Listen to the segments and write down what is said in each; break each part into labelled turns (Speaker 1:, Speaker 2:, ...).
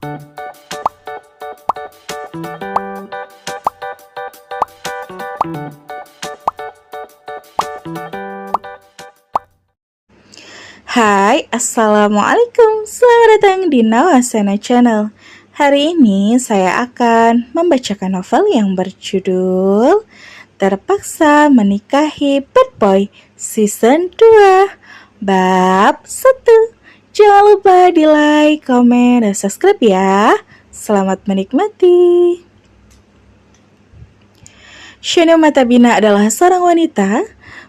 Speaker 1: Hai, Assalamualaikum. Selamat datang di Nawasena Channel. Hari ini saya akan membacakan novel yang berjudul Terpaksa Menikahi Bad Boy Season 2 Bab 1. Jangan lupa di like, komen, dan subscribe ya. Selamat menikmati. Shano Matabina adalah seorang wanita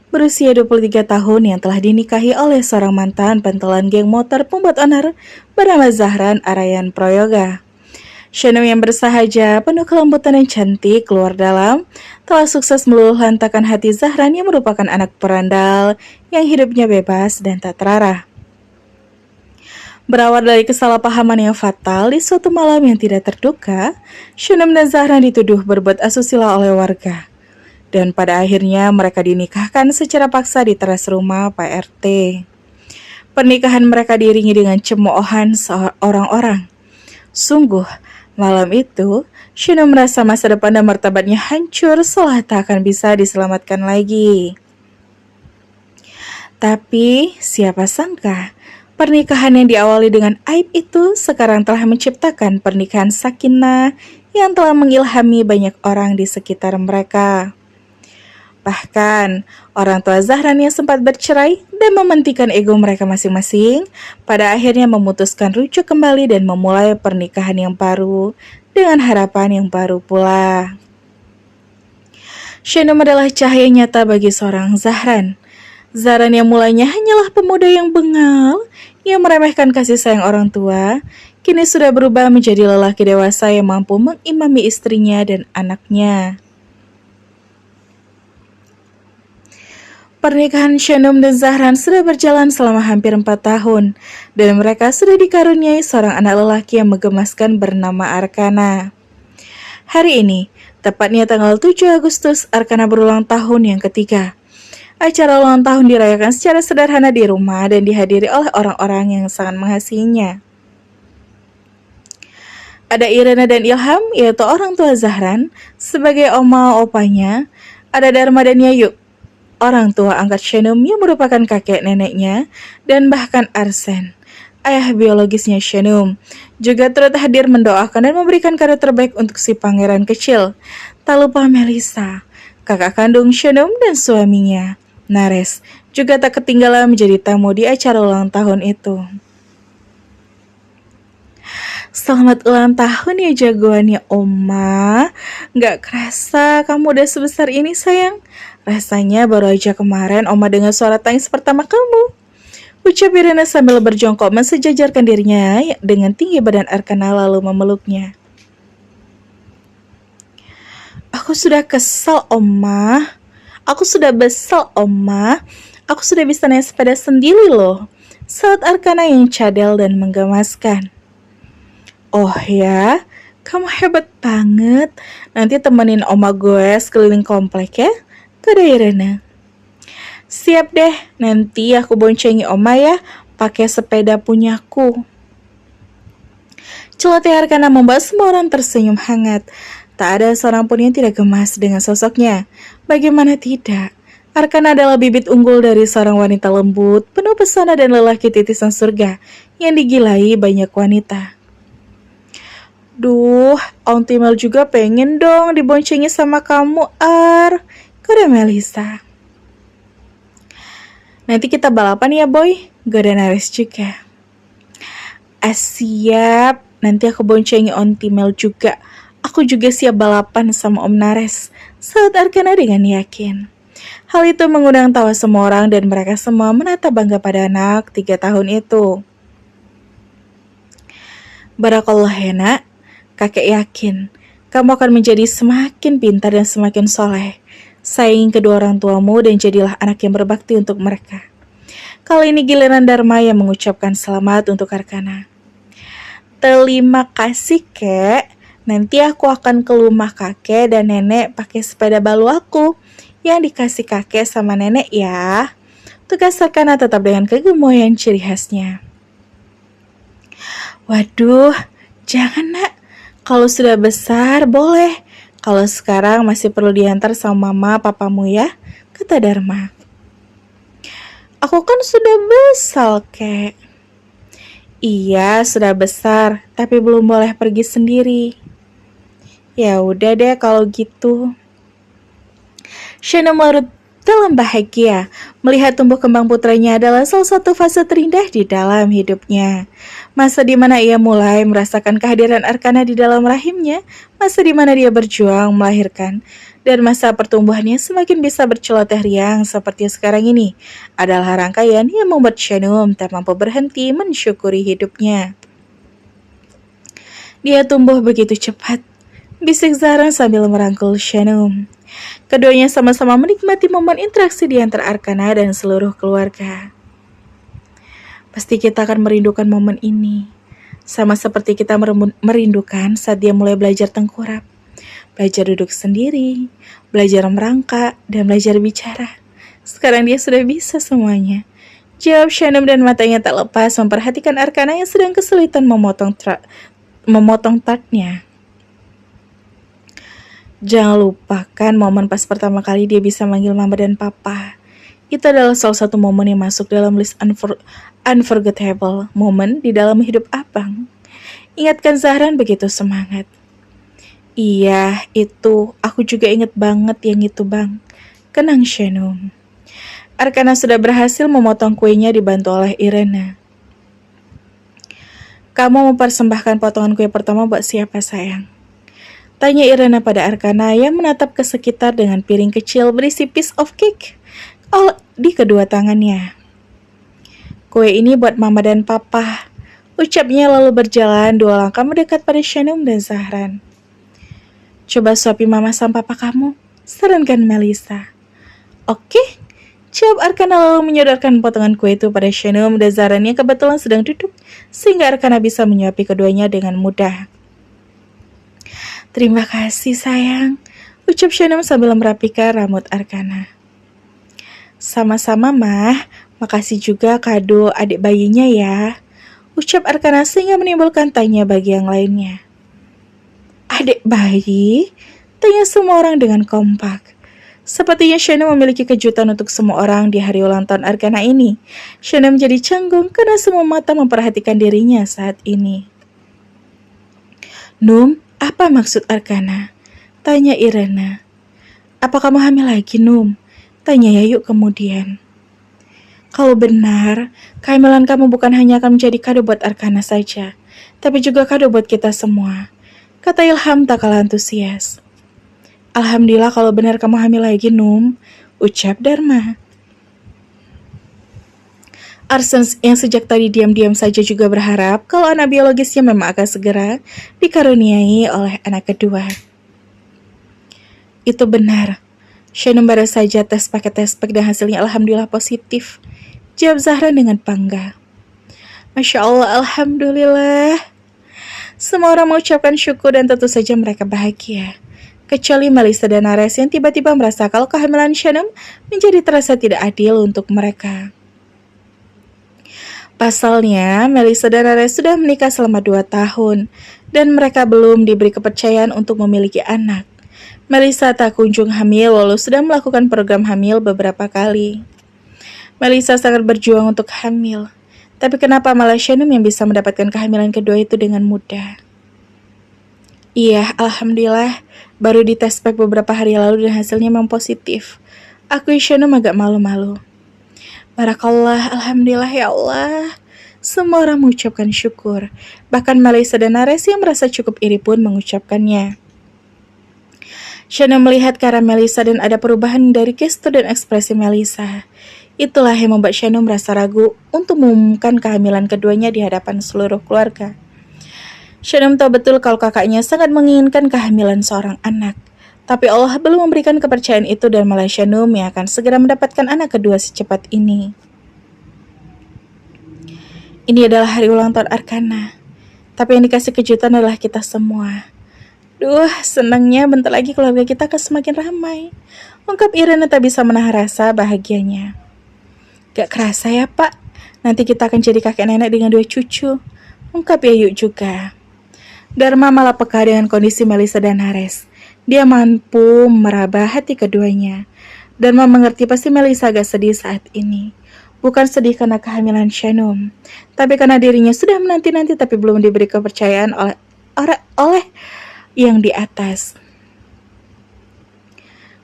Speaker 1: berusia 23 tahun yang telah dinikahi oleh seorang mantan pentolan geng motor pembuat onar bernama Zahran Arayan Proyoga. Shano yang bersahaja, penuh kelembutan dan cantik keluar dalam, telah sukses meluluhlantakkan hati Zahran yang merupakan anak perandal yang hidupnya bebas dan tak terarah. Berawal dari kesalahpahaman yang fatal di suatu malam yang tidak terduga, Shano dan Zahran dituduh berbuat asusila oleh warga. Dan pada akhirnya mereka dinikahkan secara paksa di teras rumah Pak RT. Pernikahan mereka diiringi dengan cemoohan orang-orang. Sungguh, malam itu, Shano merasa masa depan dan martabatnya hancur seolah tak akan bisa diselamatkan lagi. Tapi, siapa sangka, pernikahan yang diawali dengan aib itu sekarang telah menciptakan pernikahan sakinah yang telah mengilhami banyak orang di sekitar mereka. Bahkan, orang tua Zahran yang sempat bercerai dan mementingkan ego mereka masing-masing, pada akhirnya memutuskan rujuk kembali dan memulai pernikahan yang baru dengan harapan yang baru pula. Shano adalah cahaya nyata bagi seorang Zahran. Zahran yang mulanya hanyalah pemuda yang bengal, yang meremehkan kasih sayang orang tua, kini sudah berubah menjadi lelaki dewasa yang mampu mengimami istrinya dan anaknya. Pernikahan Shano dan Zahran sudah berjalan selama hampir 4 tahun, dan mereka sudah dikaruniai seorang anak lelaki yang menggemaskan bernama Arkana. Hari ini, tepatnya tanggal 7 Agustus, Arkana berulang tahun yang ketiga. Acara ulang tahun dirayakan secara sederhana di rumah dan dihadiri oleh orang-orang yang sangat mengasihinya. Ada Irena dan Ilham, yaitu orang tua Zahran, sebagai oma opanya. Ada Dharma dan Yayu, orang tua angkat Shano yang merupakan kakek neneknya, dan bahkan Arsen, ayah biologisnya Shano, juga turut hadir mendoakan dan memberikan kado terbaik untuk si pangeran kecil. Tak lupa Melissa, kakak kandung Shano dan suaminya, Nares, juga tak ketinggalan menjadi tamu di acara ulang tahun itu. Selamat ulang tahun ya jagoannya Oma. Gak kerasa kamu udah sebesar ini sayang. Rasanya baru aja kemarin Oma dengar suara tangis pertama kamu. Ucap Irena sambil berjongkok mensejajarkan dirinya dengan tinggi badan Arkana lalu memeluknya. Aku sudah kesal Oma. Aku sudah besar Oma. Aku sudah bisa naik sepeda sendiri loh. Saat Arkana yang cadel dan menggemaskan. Oh ya, kamu hebat banget. Nanti temenin oma gue sekeliling komplek ya, kata Irena. Siap deh, nanti aku boncengi oma ya, pakai sepeda punyaku. Celoteh Arkana membuat semua orang tersenyum hangat. Tak ada seorang pun yang tidak gemas dengan sosoknya. Bagaimana tidak? Arkana adalah bibit unggul dari seorang wanita lembut, penuh pesona dan lelaki titisan surga yang digilai banyak wanita. Duh, Om Timel juga pengen dong diboncengi sama kamu, kata Melissa. Nanti kita balapan ya, Boy. Gak ada Nares juga. Siap. Nanti aku boncengi Om Timel juga. Aku juga siap balapan sama Om Nares, saat Arkana dengan yakin. Hal itu mengundang tawa semua orang dan mereka semua menatap bangga pada anak 3 tahun itu. Barakallah ya nak. Kakek yakin, kamu akan menjadi semakin pintar dan semakin soleh. Sayangi kedua orang tuamu dan jadilah anak yang berbakti untuk mereka. Kali ini giliran Dharma yang mengucapkan selamat untuk Arkana. Terima kasih kek. Nanti aku akan ke rumah kakek dan nenek pakai sepeda balu aku yang dikasih kakek sama nenek ya. Tugas Arkana tetap dengan kegemuyan ciri khasnya. Waduh, Jangan nak, kalau sudah besar boleh. Kalau sekarang masih perlu diantar sama mama papamu ya, kata Dharma. Aku kan sudah besar, kek. Iya, sudah besar, tapi belum boleh pergi sendiri. Ya udah deh kalau gitu. Shana larut dalam bahagia. Melihat tumbuh kembang putranya adalah salah satu fase terindah di dalam hidupnya. Masa di mana ia mulai merasakan kehadiran Arkana di dalam rahimnya, masa di mana dia berjuang melahirkan, dan masa pertumbuhannya semakin bisa berceloteh riang seperti sekarang ini adalah rangkaian yang membuat Shanum tak mampu berhenti mensyukuri hidupnya. Dia tumbuh begitu cepat, bisik Zahran sambil merangkul Shanum. Keduanya sama-sama menikmati momen interaksi di antara Arkana dan seluruh keluarga. Pasti kita akan merindukan momen ini, sama seperti kita merindukan saat dia mulai belajar tengkurap, belajar duduk sendiri, belajar merangkak, dan belajar bicara. Sekarang dia sudah bisa semuanya. Jawab Shanum dan matanya tak lepas memperhatikan Arkana yang sedang kesulitan memotong tartnya. Jangan lupakan momen pas pertama kali dia bisa manggil mama dan papa. Itu adalah salah satu momen yang masuk dalam list unforgettable moment di dalam hidup abang. Ingatkan Zahran begitu semangat. Iya, itu. Aku juga ingat banget yang itu, bang. Kenang Shanum. Arkana sudah berhasil memotong kuenya dibantu oleh Irena. Kamu mempersembahkan potongan kue pertama buat siapa, sayang? Tanya Irena pada Arkana yang menatap ke sekitar dengan piring kecil berisi piece of cake di kedua tangannya. Kue ini buat mama dan papa, ucapnya lalu berjalan 2 langkah mendekat pada Shanum dan Zahran. Coba suapi mama sama papa kamu, sarankan Melissa. Oke, jawab Arkana lalu menyodorkan potongan kue itu pada Shanum dan Zahran yang kebetulan sedang duduk, sehingga Arkana bisa menyuapi keduanya dengan mudah. Terima kasih sayang, ucap Shanum sambil merapikan rambut Arkana. Sama-sama mah, makasih juga kado adik bayinya ya, ucap Arkana sehingga menimbulkan tanya bagi yang lainnya. Adik bayi? Tanya semua orang dengan kompak. Sepertinya Shanum memiliki kejutan untuk semua orang di hari ulang tahun Arkana ini. Shanum menjadi canggung karena semua mata memperhatikan dirinya saat ini. Num, apa maksud Arkana? Tanya Irena. Apa kamu hamil lagi, Num? Tanya Yayu kemudian. Kalau benar, kehamilan kamu bukan hanya akan menjadi kado buat Arkana saja, tapi juga kado buat kita semua, kata Ilham tak kalah antusias. Alhamdulillah kalau benar kamu hamil lagi, Num, ucap Dharma. Arsen yang sejak tadi diam-diam saja juga berharap kalau anak biologisnya memang akan segera dikaruniai oleh anak kedua. Itu benar. Shanum baru saja tes pakai tespek dan hasilnya alhamdulillah positif, jawab Zahra dengan bangga. Masya Allah, alhamdulillah. Semua orang mengucapkan syukur dan tentu saja mereka bahagia. Kecuali Melissa dan Ares yang tiba-tiba merasa kalau kehamilan Shanum menjadi terasa tidak adil untuk mereka. Pasalnya, Melissa dan Ares sudah menikah selama 2 tahun, dan mereka belum diberi kepercayaan untuk memiliki anak. Melissa tak kunjung hamil walau sudah melakukan program hamil beberapa kali. Melissa sangat berjuang untuk hamil, tapi kenapa malah Shanum yang bisa mendapatkan kehamilan kedua itu dengan mudah? Iya, alhamdulillah, baru dites pack beberapa hari lalu dan hasilnya memang positif. Aku Shanum agak malu-malu. Barakallah, alhamdulillah ya Allah. Semua orang mengucapkan syukur. Bahkan Melissa dan Ares yang merasa cukup iri pun mengucapkannya. Shanum melihat ke arah Melissa dan ada perubahan dari gestur dan ekspresi Melissa. Itulah yang membuat Shanum merasa ragu untuk mengumumkan kehamilan keduanya di hadapan seluruh keluarga. Shanum tahu betul kalau kakaknya sangat menginginkan kehamilan seorang anak. Tapi Allah belum memberikan kepercayaan itu dan malah Shanum yang akan segera mendapatkan anak kedua secepat ini. Ini adalah hari ulang tahun Arkana. Tapi yang dikasih kejutan adalah kita semua. Duh, senangnya bentar lagi keluarga kita akan semakin ramai. Ungkap Irena tak bisa menahan rasa bahagianya. Gak kerasa ya Pak, nanti kita akan jadi kakek nenek dengan 2 cucu. Ungkap Yayu juga. Dharma malah peka dengan kondisi Melisa dan Hares. Dia mampu meraba hati keduanya. Dharma mengerti pasti Melisa agak sedih saat ini. Bukan sedih karena kehamilan Shanum, tapi karena dirinya sudah menanti-nanti tapi belum diberi kepercayaan oleh yang di atas.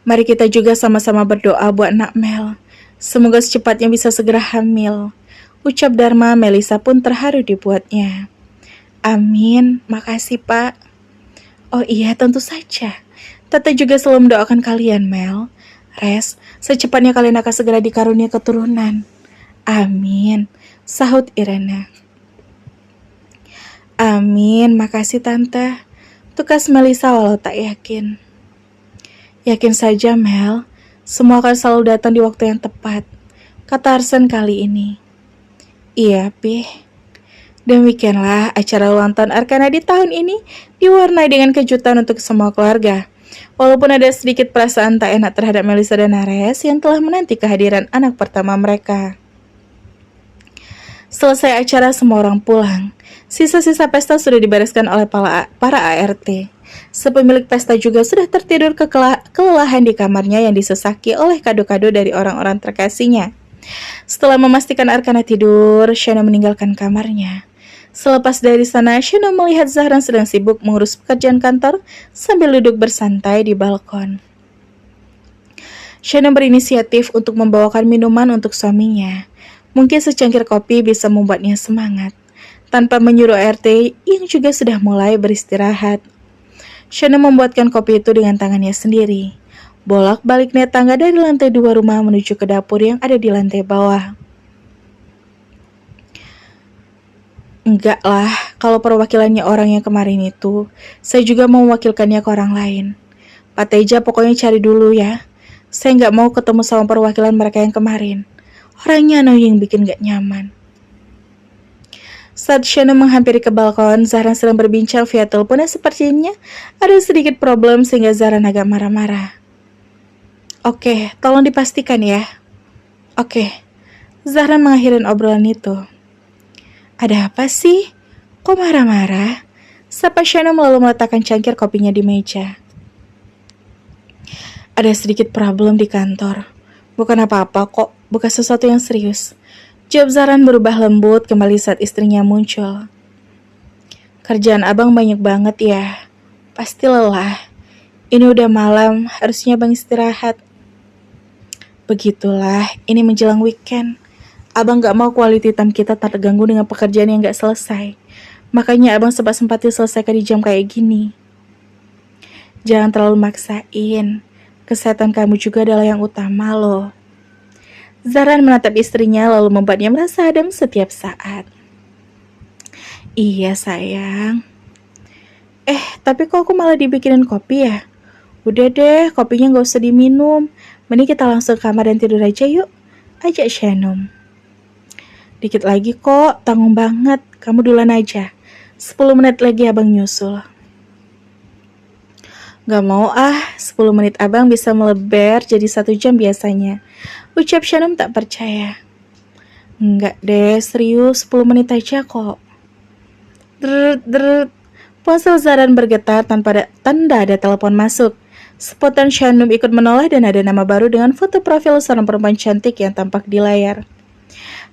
Speaker 1: Mari kita juga sama-sama berdoa buat Nak Mel. Semoga secepatnya bisa segera hamil. Ucap Dharma, Melisa pun terharu dibuatnya. Amin, makasih Pak. Oh iya, tentu saja. Tante juga selalu mendoakan kalian, Mel. Res, secepatnya kalian akan segera dikarunia keturunan. Amin, sahut Irena. Amin, makasih Tante. Tukas Melisa walau tak yakin. Yakin saja, Mel. Semua akan selalu datang di waktu yang tepat. Kata Arsen kali ini. Iya, Pi. Demikianlah acara ulang tahun Arkana di tahun ini diwarnai dengan kejutan untuk semua keluarga. Walaupun ada sedikit perasaan tak enak terhadap Melisa dan Hares yang telah menanti kehadiran anak pertama mereka. Selesai acara, semua orang pulang. Sisa-sisa pesta sudah dibereskan oleh para ART. Sepemilik pesta juga sudah tertidur kelelahan di kamarnya yang disesaki oleh kado-kado dari orang-orang terkasihnya. Setelah memastikan Arkana tidur, Shana meninggalkan kamarnya. Selepas dari sana, Shana melihat Zahran sedang sibuk mengurus pekerjaan kantor sambil duduk bersantai di balkon. Shana berinisiatif untuk membawakan minuman untuk suaminya. Mungkin secangkir kopi bisa membuatnya semangat, tanpa menyuruh RT yang juga sudah mulai beristirahat. Shana membuatkan kopi itu dengan tangannya sendiri. Bolak-balik naik tangga dari lantai 2 rumah menuju ke dapur yang ada di lantai bawah. Enggak lah, kalau perwakilannya orang yang kemarin itu, saya juga mau mewakilkannya ke orang lain. Pak Teja pokoknya cari dulu ya. Saya nggak mau ketemu sama perwakilan mereka yang kemarin. Orangnya annoying bikin gak nyaman. Saat Shana menghampiri ke balkon, Zahran sedang berbincang via telepon dan sepertinya ada sedikit problem sehingga Zahran agak marah-marah. Oke, tolong dipastikan ya. Oke, Zahran mengakhiri obrolan itu. Ada apa sih? Kok marah-marah? Sapa Shana lalu meletakkan cangkir kopinya di meja. Ada sedikit problem di kantor. Bukan apa-apa kok, bukan sesuatu yang serius. Jawab Zahran berubah lembut kembali saat istrinya muncul. Kerjaan abang banyak banget ya. Pasti lelah. Ini udah malam, harusnya abang istirahat. Begitulah, ini menjelang weekend. Abang gak mau quality time kita terganggu dengan pekerjaan yang gak selesai. Makanya abang sempat-sempatnya selesaikan di jam kayak gini. Jangan terlalu maksain. Kesehatan kamu juga adalah yang utama loh. Zahran menatap istrinya lalu membuatnya merasa adem setiap saat. Iya sayang. Tapi kok aku malah dibikinin kopi ya? Udah deh, kopinya gak usah diminum. Mending kita langsung ke kamar dan tidur aja yuk. Ajak Shanum. Dikit lagi kok, tanggung banget. Kamu duluan aja. 10 menit lagi abang nyusul. Gak mau 10 menit abang bisa melebar jadi 1 jam biasanya. Ucap Shanum tak percaya. Enggak deh, serius 10 menit aja kok. Drrrr. Ponsel Zahran bergetar tanpa tanda ada telepon masuk. Spontan Shanum ikut menoleh dan ada nama baru dengan foto profil seorang perempuan cantik yang tampak di layar.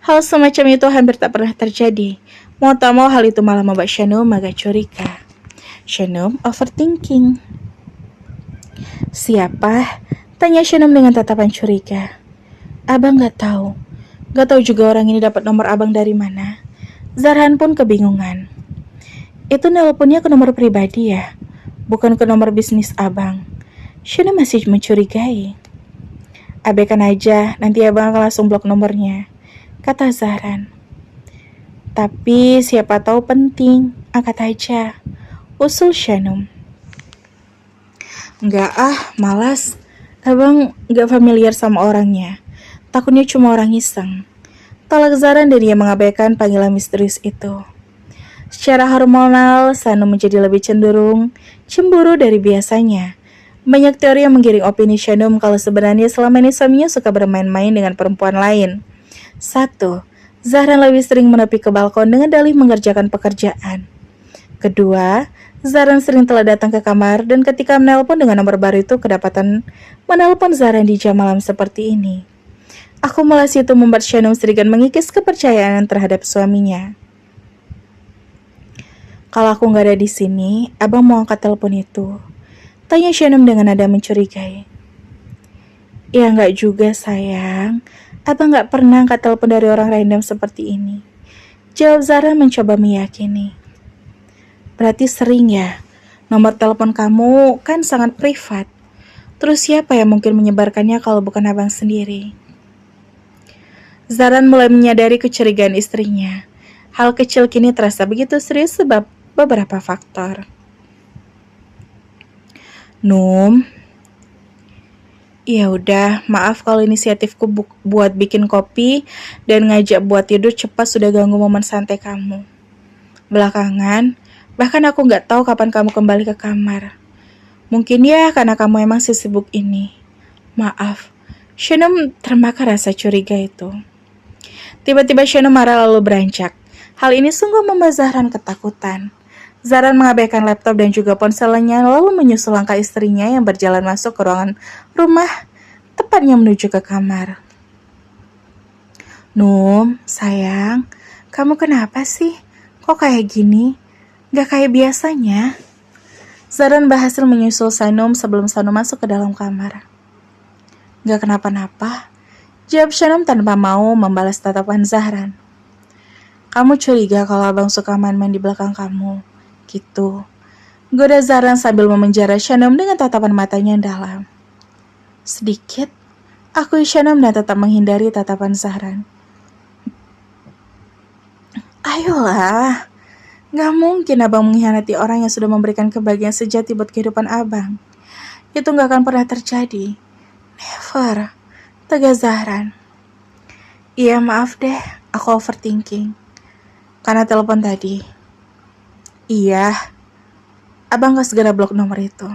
Speaker 1: Hal semacam itu hampir tak pernah terjadi. Mau tak mau hal itu malah membuat Shanum agak curiga. Shanum overthinking. Siapa? Tanya Shanum dengan tatapan curiga. Abang gak tahu. Gak tahu juga orang ini dapat nomor abang dari mana. Zahran pun kebingungan. Itu nelponnya ke nomor pribadi ya? Bukan ke nomor bisnis abang. Shanum masih mencurigai. Abaikan aja, nanti abang akan langsung blok nomornya, kata Zahran. Tapi siapa tahu penting, angkat aja, usul Shanum. Enggak malas. Abang gak familiar sama orangnya. Takutnya cuma orang iseng. Tolak Zahran dan dia mengabaikan panggilan misterius itu. Secara hormonal, Shanum menjadi lebih cenderung cemburu dari biasanya. Banyak teori yang menggiring opini Shanum kalau sebenarnya selama ini suaminya suka bermain-main dengan perempuan lain. 1. Zahran lebih sering menepi ke balkon dengan dalih mengerjakan pekerjaan. 2. Zahran sering telah datang ke kamar dan ketika menelpon dengan nomor baru itu kedapatan menelpon Zahran di jam malam seperti ini. Akumulasi itu membuat Shanum sedikit mengikis kepercayaan terhadap suaminya. Kalau aku nggak ada di sini, abang mau angkat telepon itu? Tanya Shanum dengan nada mencurigai. Ya nggak juga sayang, abang nggak pernah angkat telepon dari orang random seperti ini. Jawab Zahra mencoba meyakini. Berarti sering ya, nomor telepon kamu kan sangat privat. Terus siapa yang mungkin menyebarkannya kalau bukan abang sendiri? Zahran mulai menyadari kecurigaan istrinya. Hal kecil kini terasa begitu serius sebab beberapa faktor. Num, ya udah, maaf kalau inisiatifku buat bikin kopi dan ngajak buat tidur cepat sudah ganggu momen santai kamu. Belakangan, bahkan aku nggak tahu kapan kamu kembali ke kamar. Mungkin ya karena kamu emang sesibuk ini. Maaf, Shanum termakan rasa curiga itu. Tiba-tiba Shanum marah lalu beranjak. Hal ini sungguh membuat Zahran ketakutan. Zahran mengabaikan laptop dan juga ponselnya lalu menyusul langkah istrinya yang berjalan masuk ke ruangan rumah, tepatnya menuju ke kamar. Num, sayang, kamu kenapa sih? Kok kayak gini? Gak kayak biasanya. Zahran berhasil menyusul Shanum sebelum Shanum masuk ke dalam kamar. Gak kenapa-napa, jawab Shanum tanpa mau membalas tatapan Zahran. Kamu curiga kalau abang suka main-main di belakang kamu. Gitu. Goda Zahran sambil memenjara Shanum dengan tatapan matanya yang dalam. Sedikit, akui Shanum dan tetap menghindari tatapan Zahran. Ayolah, gak mungkin abang mengkhianati orang yang sudah memberikan kebahagiaan sejati buat kehidupan abang. Itu gak akan pernah terjadi. Never, tegas Zahran. Iya maaf deh, aku overthinking. Karena telepon tadi. Iya, abang gak segera blok nomor itu.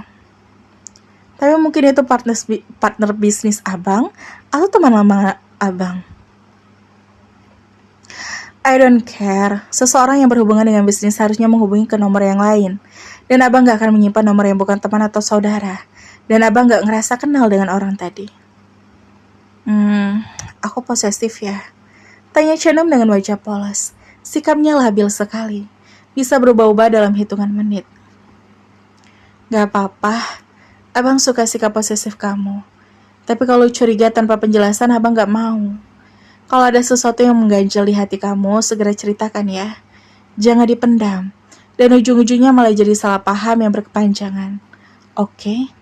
Speaker 1: Tapi mungkin itu partner bisnis abang atau teman lama abang. I don't care, seseorang yang berhubungan dengan bisnis harusnya menghubungi ke nomor yang lain. Dan abang gak akan menyimpan nomor yang bukan teman atau saudara. Dan abang gak ngerasa kenal dengan orang tadi. Aku posesif ya? Tanya Shanum dengan wajah polos. Sikapnya labil sekali. Bisa berubah-ubah dalam hitungan menit. Gak apa-apa, abang suka sikap posesif kamu. Tapi kalau curiga tanpa penjelasan abang gak mau. Kalau ada sesuatu yang mengganjal di hati kamu, segera ceritakan ya. Jangan dipendam. Dan ujung-ujungnya malah jadi salah paham yang berkepanjangan. Oke?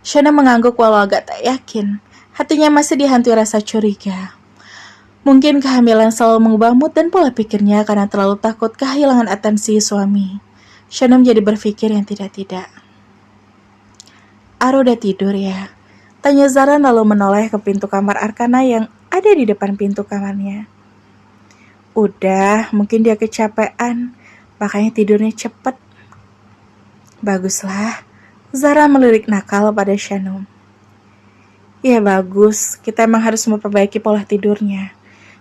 Speaker 1: Shana mengangguk walau agak tak yakin. Hatinya masih dihantui rasa curiga. Mungkin kehamilan selalu mengubah mood dan pola pikirnya karena terlalu takut kehilangan atensi suami. Shana menjadi berpikir yang tidak-tidak. Aro udah tidur ya? Tanya Zahran lalu menoleh ke pintu kamar Arkana yang ada di depan pintu kamarnya. Udah, mungkin dia kecapean, makanya tidurnya cepet. Baguslah, Zahra melirik nakal pada Shanum. Ya bagus, kita emang harus memperbaiki pola tidurnya.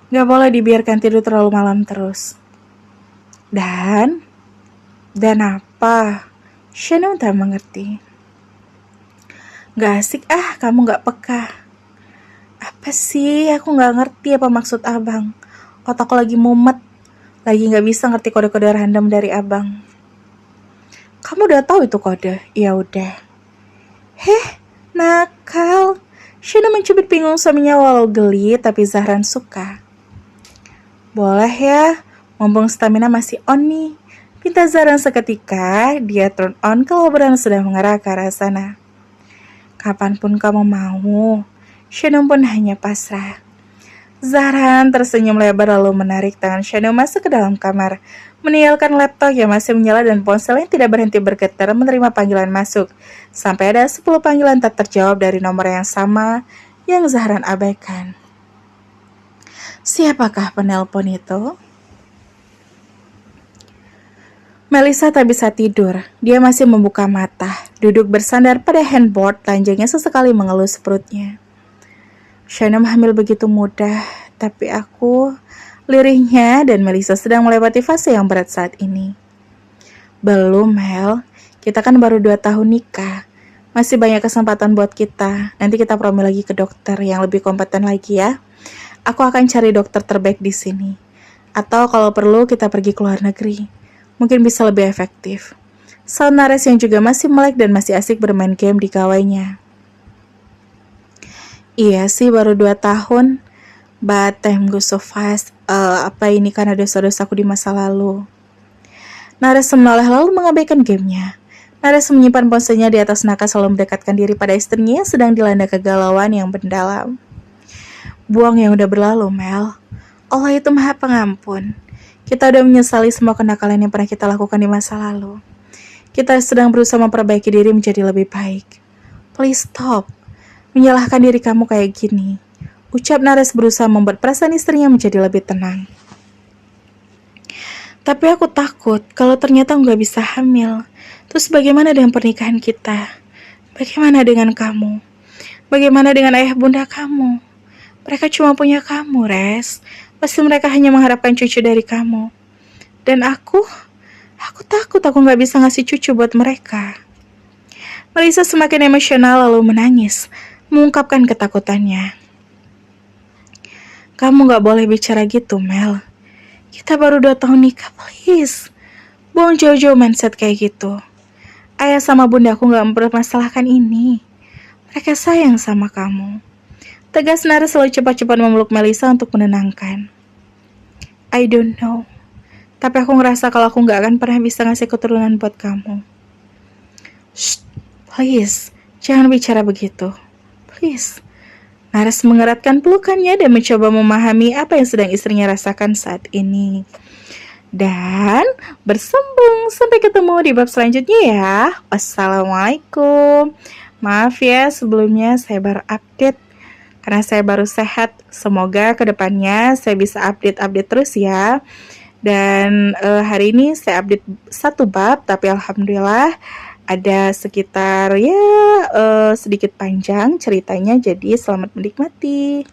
Speaker 1: Gak boleh dibiarkan tidur terlalu malam terus. Dan apa? Shanum tak mengerti. Gak asik kamu gak peka. Apa sih, aku gak ngerti apa maksud abang. Otakku lagi mumet. Lagi gak bisa ngerti kode-kode random dari abang. Kamu udah tahu itu kode? Ya udah. Heh, nakal. Shana mencubit pinggung suaminya walau geli, tapi Zahran suka. Boleh ya, mumpung stamina masih on nih. Pinta Zahran seketika, dia turn on kalau obrolan sudah mengarah ke arah sana. Kapanpun kamu mau, Shanum pun hanya pasrah. Zahran tersenyum lebar lalu menarik tangan Shanum masuk ke dalam kamar, meninggalkan laptop yang masih menyala dan ponsel yang tidak berhenti bergetar menerima panggilan masuk, sampai ada 10 panggilan tak terjawab dari nomor yang sama yang Zahran abaikan. Siapakah penelpon itu? Melissa tak bisa tidur. Dia masih membuka mata, duduk bersandar pada handboard, telanjangnya sesekali mengelus perutnya. Shanum hamil begitu mudah, tapi aku, lirihnya dan Melissa sedang melewati fase yang berat saat ini. Belum, Mel. Kita kan baru 2 tahun nikah. Masih banyak kesempatan buat kita. Nanti kita promo lagi ke dokter yang lebih kompeten lagi ya. Aku akan cari dokter terbaik di sini. Atau kalau perlu kita pergi ke luar negeri. Mungkin bisa lebih efektif. Soal Nares yang juga masih melek dan masih asik bermain game di kawainya. Iya sih, baru 2 tahun. But time goes so fast. Apa ini karena dosa-dosaku di masa lalu? Nares menoleh lalu mengabaikan gamenya. Nares menyimpan ponselnya di atas nakas selalu mendekatkan diri pada istrinya yang sedang dilanda kegalauan yang mendalam. Buang yang udah berlalu, Mel. Allah itu maha pengampun. Kita udah menyesali semua kenakalan yang pernah kita lakukan di masa lalu. Kita sedang berusaha memperbaiki diri menjadi lebih baik. Please stop. Menyalahkan diri kamu kayak gini. Ucap Nares berusaha membuat perasaan istrinya menjadi lebih tenang. Tapi aku takut kalau ternyata nggak bisa hamil. Terus bagaimana dengan pernikahan kita? Bagaimana dengan kamu? Bagaimana dengan ayah bunda kamu? Mereka cuma punya kamu, Res. Pasti mereka hanya mengharapkan cucu dari kamu. Dan aku takut aku nggak bisa ngasih cucu buat mereka. Melisa semakin emosional lalu menangis, mengungkapkan ketakutannya. Kamu nggak boleh bicara gitu, Mel. Kita baru 2 tahun nikah, please. Buang jauh-jauh mindset kayak gitu. Ayah sama bunda aku gak mempermasalahkan ini. Mereka sayang sama kamu. Tegas Nares selalu cepat-cepat memeluk Melisa untuk menenangkan. I don't know. Tapi aku ngerasa kalau aku gak akan pernah bisa ngasih keturunan buat kamu. Shh, please. Jangan bicara begitu. Please. Nares mengeratkan pelukannya dan mencoba memahami apa yang sedang istrinya rasakan saat ini. Dan bersambung sampai ketemu di bab selanjutnya ya. Wassalamualaikum. Maaf ya sebelumnya saya baru update karena saya baru sehat. Semoga kedepannya saya bisa update terus ya. Dan hari ini saya update 1 bab, tapi alhamdulillah ada sekitar sedikit panjang ceritanya. Jadi selamat menikmati.